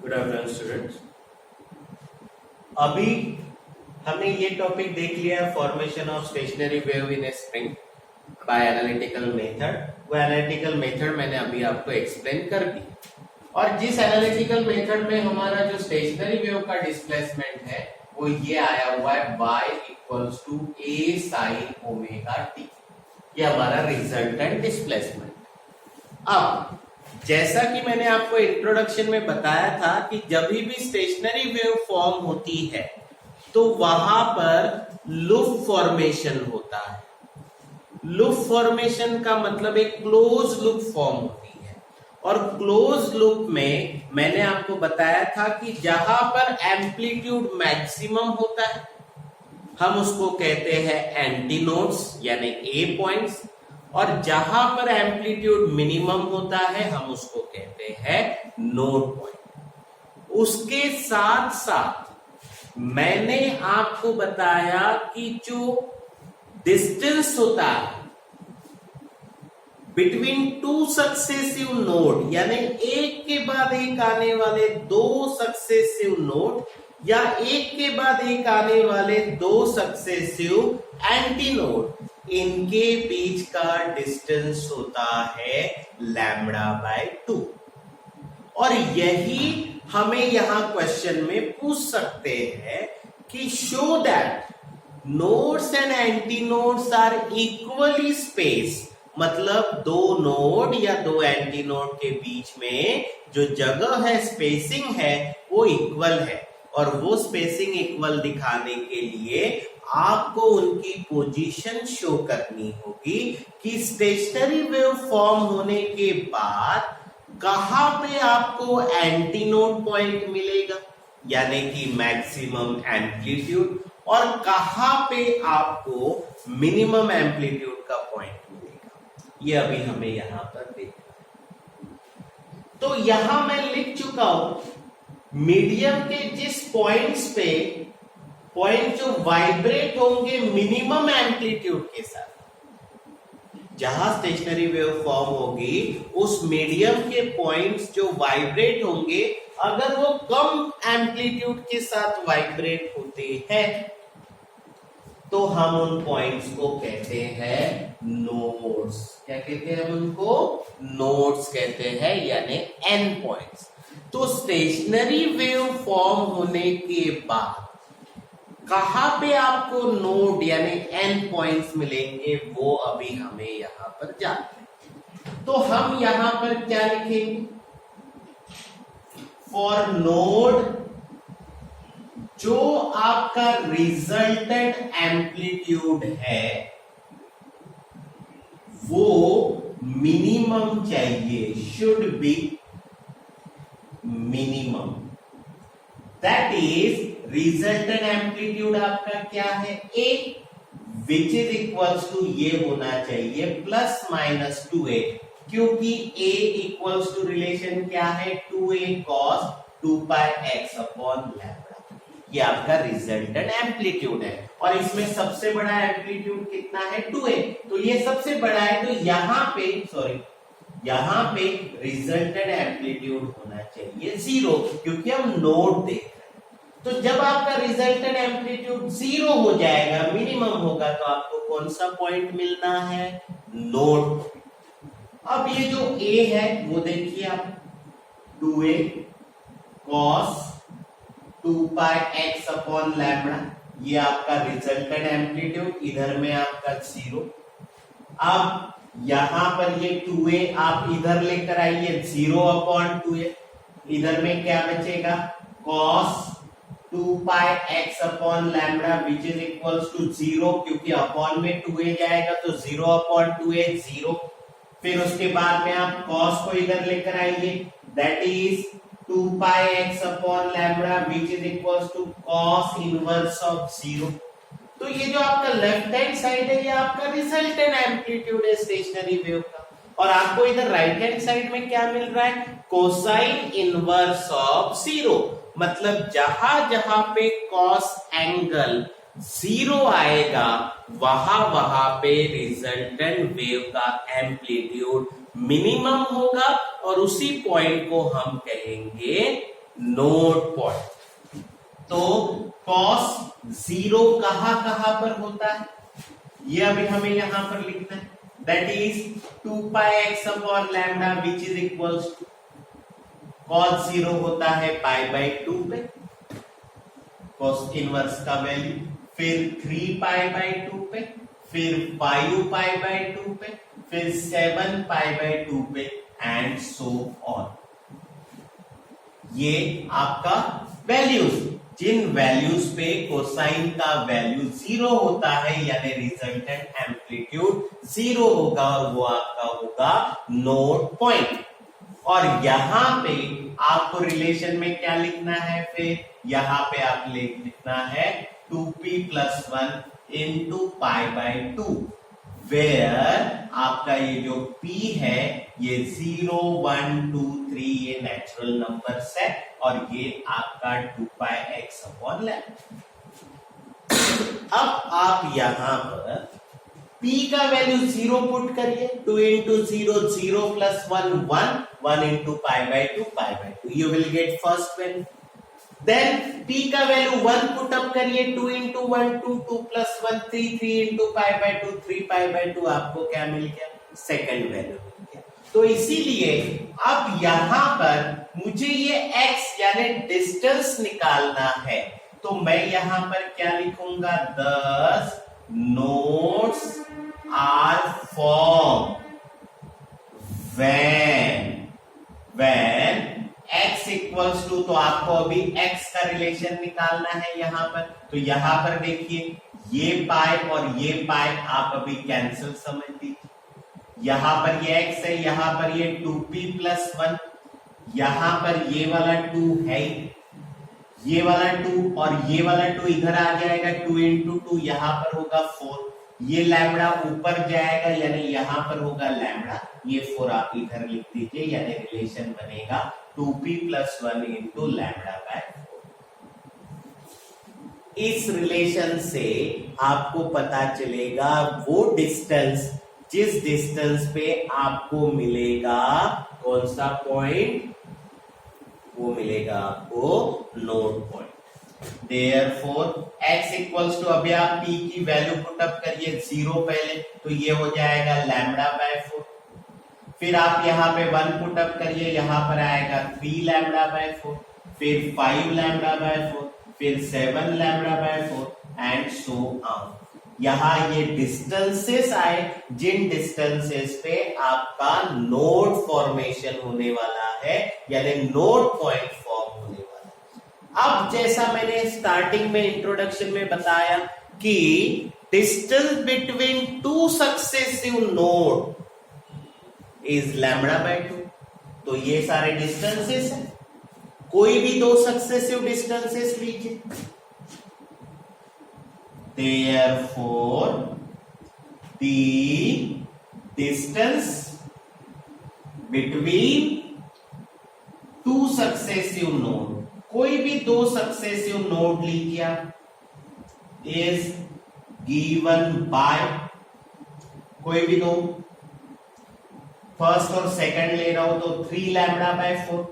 Good afternoon students. अभी हमने ये टॉपिक देख लिया, formation of stationary wave in a spring by analytical method. वो एनालिटिकल मेथड मैंने अभी आपको एक्सप्लेन कर दी, और जिस एनालिटिकल मेथड में हमारा जो स्टेशनरी वेव का डिस्प्लेसमेंट है वो ये आया हुआ है y equals to a sin omega t। ये हमारा रिजल्टेंट डिस्प्लेसमेंट। अब जैसा कि मैंने आपको इंट्रोडक्शन में बताया था कि जब भी स्टेशनरी वेव फॉर्म होती है तो वहां पर लूप फॉर्मेशन होता है। लूप फॉर्मेशन का मतलब एक क्लोज लूप फॉर्म होती है, और क्लोज लूप में मैंने आपको बताया था कि जहां पर एम्पलीट्यूड मैक्सिमम होता है हम उसको कहते हैं एंटीनोड्स यानी ए पॉइंट्स, और जहां पर एम्पलीट्यूड मिनिमम होता है हम उसको कहते हैं नोड पॉइंट। उसके साथ साथ मैंने आपको बताया कि जो डिस्टेंस होता है बिटवीन टू सक्सेसिव नोड, यानी एक के बाद एक आने वाले दो सक्सेसिव नोड या एक के बाद एक आने वाले दो सक्सेसिव एंटीनोड, इनके बीच का डिस्टेंस होता है लैम्बडा बाय 2। और यही हमें यहां क्वेश्चन में पूछ सकते हैं कि show that nodes and antinodes are equally space, मतलब दो नोड या दो एंटीनोड के बीच में जो जगह है, स्पेसिंग है, वो इक्वल है। और वो स्पेसिंग इक्वल दिखाने के लिए आपको उनकी पोजीशन शो करनी होगी कि स्टेशनरी वेव फॉर्म होने के बाद कहां पे आपको एंटीनोड पॉइंट मिलेगा यानी कि मैक्सिमम एम्पलीट्यूड, और कहां पे आपको मिनिमम एम्पलीट्यूड का पॉइंट मिलेगा। ये अभी हमें यहां पर देखना है। तो यहां मैं लिख चुका हूं मीडियम के जिस पॉइंट्स पे पॉइंट जो वाइब्रेट होंगे मिनिमम एम्पलीट्यूड के साथ, जहां स्टेशनरी वेव फॉर्म होगी उस मीडियम के पॉइंट्स जो वाइब्रेट होंगे, अगर वो कम एम्पलीट्यूड के साथ वाइब्रेट होते हैं तो हम उन पॉइंट्स को कहते हैं नोड्स। क्या कहते हैं हम उनको? नोड्स कहते हैं, यानी एन पॉइंट्स। तो स्टेशनरी वेव फॉर्म होने के बाद कहां पे आपको नोड यानी एन पॉइंट्स मिलेंगे वो अभी हमें यहां पर जानना है। तो हम यहां पर क्या लिखेंगे? फॉर नोड जो आपका रिजल्टेंट एम्पलीट्यूड है वो मिनिमम चाहिए, should be minimum. That is resultant amplitude आपका क्या है? ए, विच इज इक्वल्स टू ये होना चाहिए प्लस माइनस 2a, क्योंकि a इक्वल्स टू रिलेशन क्या है? 2a cos 2 pi x upon lambda. ये आपका रिजल्टेंट एम्पलीट्यूड है, और इसमें सबसे बड़ा एम्पलीट्यूड कितना है? 2a। तो ये सबसे बड़ा है, तो यहां पे रिजल्टेंट एम्पलीट्यूड होना चाहिए 0, क्योंकि हम नोड देख रहे हैं। तो जब आपका रिजल्टेंट एम्पलीट्यूड 0 हो जाएगा, मिनिमम होगा, तो आपको कौन सा पॉइंट मिलना है? नोड। अब ये जो a है वो देखिए आप, 2a cos 2 pi x upon lambda, ये आपका रिजल्टेंट एम्पलीट्यूड, इधर में आपका 0। अब यहां पर ये 2a आप इधर लेकर आइए, 0 अपॉन 2a, इधर में क्या बचेगा? cos 2 pi x upon lambda which is equals to 0, क्योंकि अपॉन में 2a जाएगा तो 0 अपॉन 2a 0। फिर उसके बाद में आप cos को इधर लेकर आइए, that is 2 pi x upon lambda which is equals to cos inverse of 0। तो ये जो आपका लेफ्ट हैंड साइड है ये आपका रिजल्टेंट एम्पलीट्यूड है स्टेशनरी वेव का, और आपको इधर राइट हैंड साइड में क्या मिल रहा है? Cosine inverse of 0। मतलब जहां जहां पे कॉस एंगल 0 आएगा वहां पे रिजल्टेंट वेव का एम्पलीट्यूड मिनिमम होगा, और उसी पॉइंट को हम कहेंगे नोड पॉइंट। तो cos 0 कहां पर होता है, ये अभी हमें यहां पर लिखना है। That is 2 pi x upon lambda which is equals to cos 0 होता है पाई बाई 2 पे, cos इनवर्स का वैल्यू, फिर 3 पाई बाई 2 पे, फिर 5 पाई बाई 2 पे, फिर 7 पाई बाई 2 पे एंड सो ऑन। ये आपका वैल्यूज, जिन वैल्यूज पे कोसाइन का वैल्यू 0 होता है यानी रिजल्टेंट एम्पलीट्यूड 0 होगा और वो आपका होगा नोड पॉइंट। और यहां पे आपको रिलेशन में क्या लिखना है, फिर यहां पे आप लिखना है 2p plus 1 into pi by 2, where आपका ये जो p है ये 0 1 2 3 ये नेचुरल नंबर्स है और ये आपका 2 पाई x अपॉन लैम्डा। अब आप यहां पर p का वैल्यू 0 पुट करिए, 2 into 0 0 plus 1 1 1 into pi by 2 pi by 2, you will get first value. Then p का वैल्यू 1 पुट अप करिए, 2 into 1 2 2 plus 1 3 3 into pi by 2 3 pi by 2, आपको क्या मिल गया, सेकंड वैल्यू मिल गया। तो इसीलिए अब यहां पर मुझे ये x यानी डिस्टेंस निकालना है, तो मैं यहां पर क्या लिखूंगा, 10 nodes are formed when x equals to, तो आपको अभी x का रिलेशन निकालना है यहां पर। तो यहां पर देखिए ये पाई और ये पाई आप अभी कैंसिल समझ लीजिए, यहां पर ये x है, यहां पर ये 2p प्लस 1, यहां पर ये वाला 2 है, ये वाला 2 और ये वाला 2 इधर आ जाएगा, 2 इंटू 2 यहां पर होगा 4, ये लैम्बडा ऊपर जाएगा यानी यहां पर होगा लैम्बडा, ये 4 आप इधर लिख दीजिए यानी रिलेशन बनेगा 2p plus 1 into lambda by 4। इस रिलेशन से आपको पता चलेगा वो डिस्टेंस, जिस डिस्टेंस पे आपको मिलेगा कौन सा पॉइंट, वो मिलेगा आपको node point. Therefore x equals to, अभी आप p की वैल्यू पुट अप करिए 0 पहले, तो ये हो जाएगा लैम्बडा बाय 4, फिर आप यहाँ पे 1 पुट अप करिए, यहाँ पर आएगा 3 लैम्बडा बाय 4, फिर 5 लैम्बडा बाय 4, फिर 7 lambda by 4 and so on. यहाँ ये डिस्टेंसेस आए, जिन डिस्टेंसेस पे आपका नोड फॉर्मेशन होने वाला है यानी नोड पॉइंट फॉर्म होने वाला है। अब जैसा मैंने स्टार्टिंग में इंट्रोडक्शन में बताया कि distance between two successive node is lambda by 2, तो ये सारे डिस्टेंसेस हैं, कोई भी दो सक्सेसिव डिस्टेंसेस लीजिए। Therefore, the distance between two successive node, कोई भी दो सक्सेसिव नोड लीजिए आप, is given by, कोई भी दो, फर्स्ट और सेकंड ले रहा हूं तो 3 lambda by 4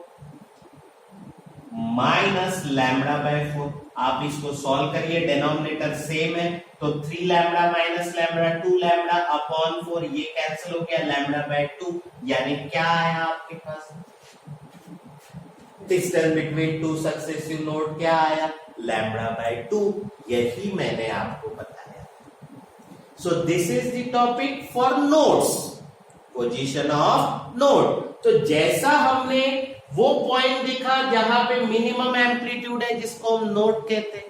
minus lambda by 4, आप इसको सॉल्व करिए, डिनोमिनेटर सेम है, तो 3 lambda minus lambda 2 lambda upon 4, ये कैंसिल हो गया, लैम्बडा बाय 2, यानी क्या आया आपके पास, distance between two successive node क्या आया, लैम्बडा बाय 2, यही मैंने आपको बताया। So this is the topic for nodes, position of node. तो जैसा हमने वो पॉइंट दिखा जहां पे मिनिमम एम्पलीट्यूड है जिसको हम नोड कहते हैं,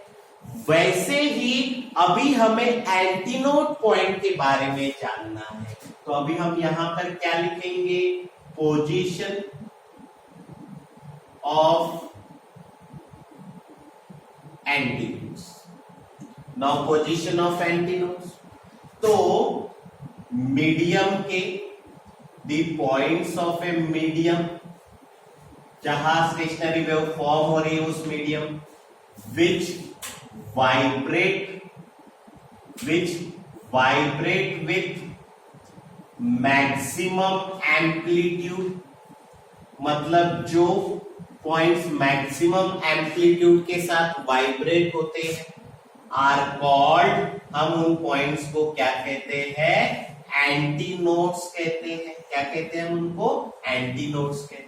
वैसे ही अभी हमें एंटीनोड पॉइंट के बारे में जानना है। तो अभी हम यहां पर क्या लिखेंगे, position of antinodes. Now position of antinodes, तो मीडियम के the points of a medium, जहां स्टेशनरी वेव फॉर्म हो रही है उस medium, which vibrate with maximum amplitude, मतलब जो पॉइंट्स मैक्सिमम एम्पलीट्यूड के साथ वाइब्रेट होते हैं आर कॉल्ड, हम उन पॉइंट्स को क्या कहते हैं, एंटी नोड्स कहते हैं। क्या कहते हैं उनको, एंटी नोड्स कहते हैं।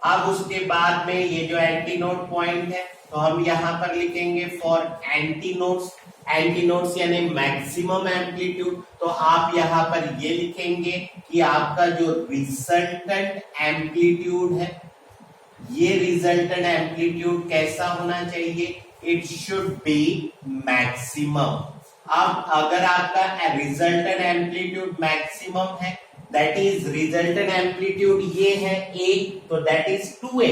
अब उसके बाद में ये जो एंटी नोड पॉइंट है तो हम यहां पर लिखेंगे for anti nodes, anti nodes यानी मैक्सिमम एम्पलीट्यूड। तो आप यहां पर ये लिखेंगे कि आपका जो रिजल्टेंट एम्पलीट्यूड है, ये रिजल्टेंट एम्पलीट्यूड कैसा होना चाहिए, इट शुड बी मैक्सिमम। अब अगर आपका रिजल्टेंट एम्पलीट्यूड मैक्सिमम है, दैट इज रिजल्टेंट एम्पलीट्यूड ये है a, तो दैट इज 2a,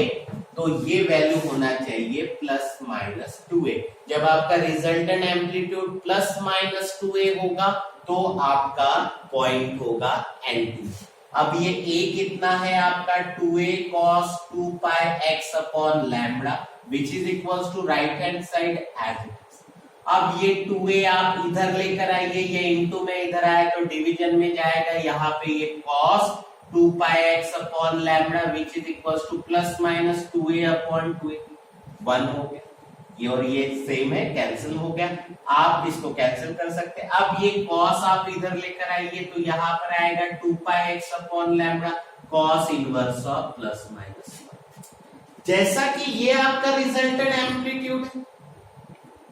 तो ये वैल्यू होना चाहिए प्लस माइनस 2a। जब आपका resultant amplitude plus minus 2a होगा तो आपका पॉइंट होगा N2। अब ये a कितना है आपका 2a cos 2 pi x upon lambda which is equals to right hand side as it is। अब ये 2a आप इधर लेकर आइए, ये इनटू में इधर आए तो डिवीजन में जाएगा, यहाँ पे ये cos 2 pi x upon lambda which is equals to plus minus 2a upon 2a 1 हो गया, ये और ये सेम है, कैंसिल हो गया। आप इसको कैंसिल कर सकते हैं। अब ये cos आप इधर लेकर आइए तो यहाँ पर आएगा 2 pi x upon lambda cos inverse of plus minus 1। जैसा कि ये आपका रिजल्टेंट एम्पलीट्यूड है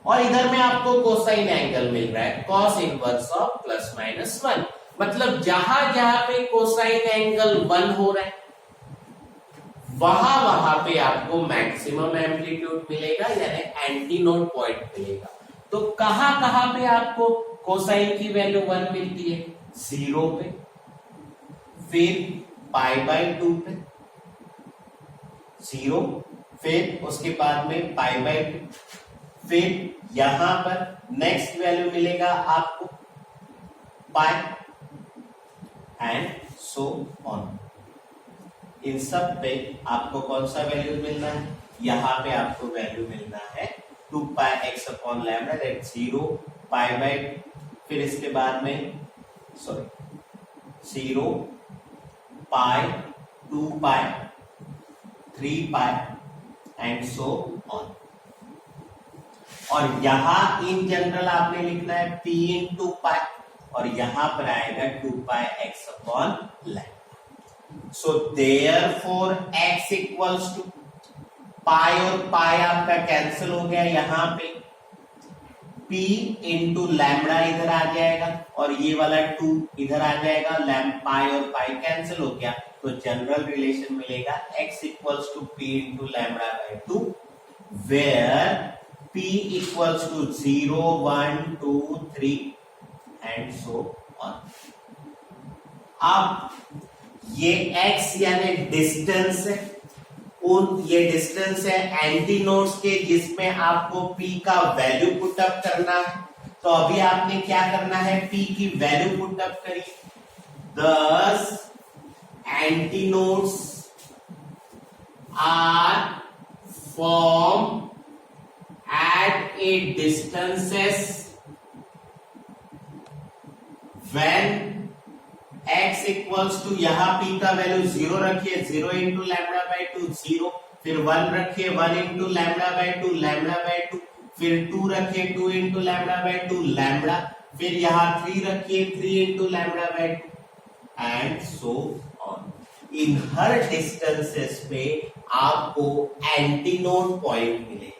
और इधर में आपको कोसाइन एंगल मिल रहा है cos inverse of plus minus 1, मतलब जहां जहां पे कोसाइन एंगल 1 हो रहा है वहां वहां पे आपको मैक्सिमम एम्पलीट्यूड मिलेगा यानी एंटी नोड पॉइंट मिलेगा। तो कहां कहां पे आपको कोसाइन की वैल्यू 1 मिलती है, 0 पे, फिर π/2 पे 0, फिर उसके बाद में π/2, फिर यहां पर नेक्स्ट वैल्यू मिलेगा आपको पाई एंड सो ऑन। इन सब पे आपको कौन सा वैल्यू मिलना है, यहां पे आपको वैल्यू मिलना है 2 pi x upon lambda that 0 π/2, फिर इसके बाद में 0 pi 2 pi 3 pi and so on. और यहां इन जनरल आपने लिखना है p into pi और यहां पर आएगा 2 pi x upon lambda। So therefore x equals to pi और pi आपका कैंसिल हो गया, यहाँ पे p into lambda इधर आ जाएगा और ये वाला 2 इधर आ जाएगा, pi और pi कैंसिल हो गया तो जनरल रिलेशन मिलेगा x equals to p into lambda by 2 where p equals to 0 1 2 3 and so on। अब ये x यानी डिस्टेंस है, ये डिस्टेंस है एंटी नोड्स के जिसमें आपको p का वैल्यू पुट अप करना है। तो अभी आपने क्या करना है, p की वैल्यू पुट अप करिए। Thus antinodes are form at a distances when x equals to, यहां p का वैल्यू 0 रखिए, 0 into lambda by 2 0, फिर 1 रखिए 1 into lambda by 2 lambda by 2, फिर 2 रखिए 2 into lambda by 2 lambda, फिर यहां 3 रखिए 3 into lambda by 2 and so on। In her distances पे आपको एंटी नोड पॉइंट मिलेगा।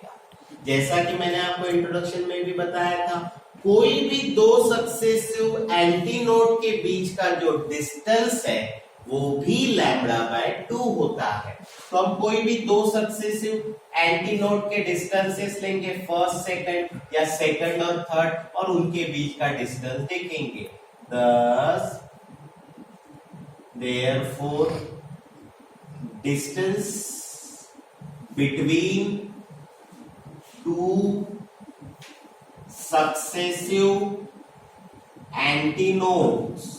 जैसा कि मैंने आपको इंट्रोडक्शन में भी बताया था, कोई भी दो सक्सेसिव एंटी नोड के बीच का जो डिस्टेंस है वो भी लैम्बडा बाय 2 होता है। तो हम कोई भी दो सक्सेसिव एंटी नोड के डिस्टेंसेस लेंगे, फर्स्ट सेकंड या सेकंड और थर्ड, और उनके बीच का डिस्टेंस देखेंगे। thus therefore distance between two successive antinodes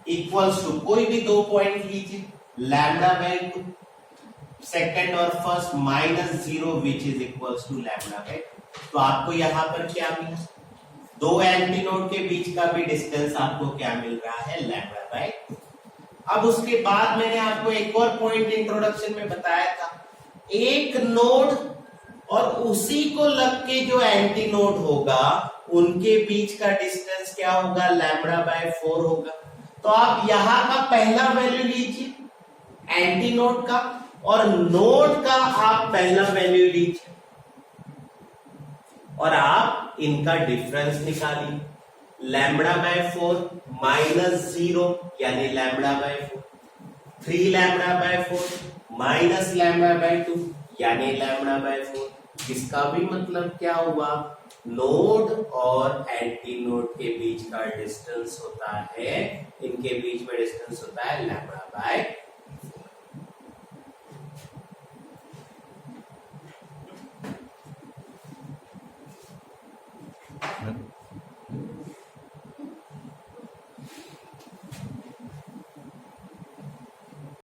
equals to, कोई भी दो पॉइंट लीजिए, लैम्बडा बाय 2 सेकंड और first minus 0 which is equals to lambda by 2। तो आपको यहां पर क्या मिला, दो एंटीनोड के बीच का भी डिस्टेंस आपको क्या मिल रहा है, लैम्बडा बाय 2। अब उसके बाद मैंने आपको एक और पॉइंट इंट्रोडक्शन में बताया था एक नोड और उसी को लग के जो एंटी नोड होगा उनके बीच का डिस्टेंस क्या होगा, लैम्बडा बाय 4 होगा। तो आप यहां का पहला वैल्यू लीजिए एंटी नोड का, और नोड का आप पहला वैल्यू लीजिए और आप इनका डिफरेंस निकालिए। लैम्बडा बाय 4 माइनस 0 यानी lambda by 4, 3 lambda by 4 minus lambda by 2 यानी लैम्बडा बाय 4। इसका भी मतलब क्या हुआ, नोड और एंटी नोड के बीच का डिस्टेंस होता है, इनके बीच में डिस्टेंस होता है लैम्बडा बाय 4।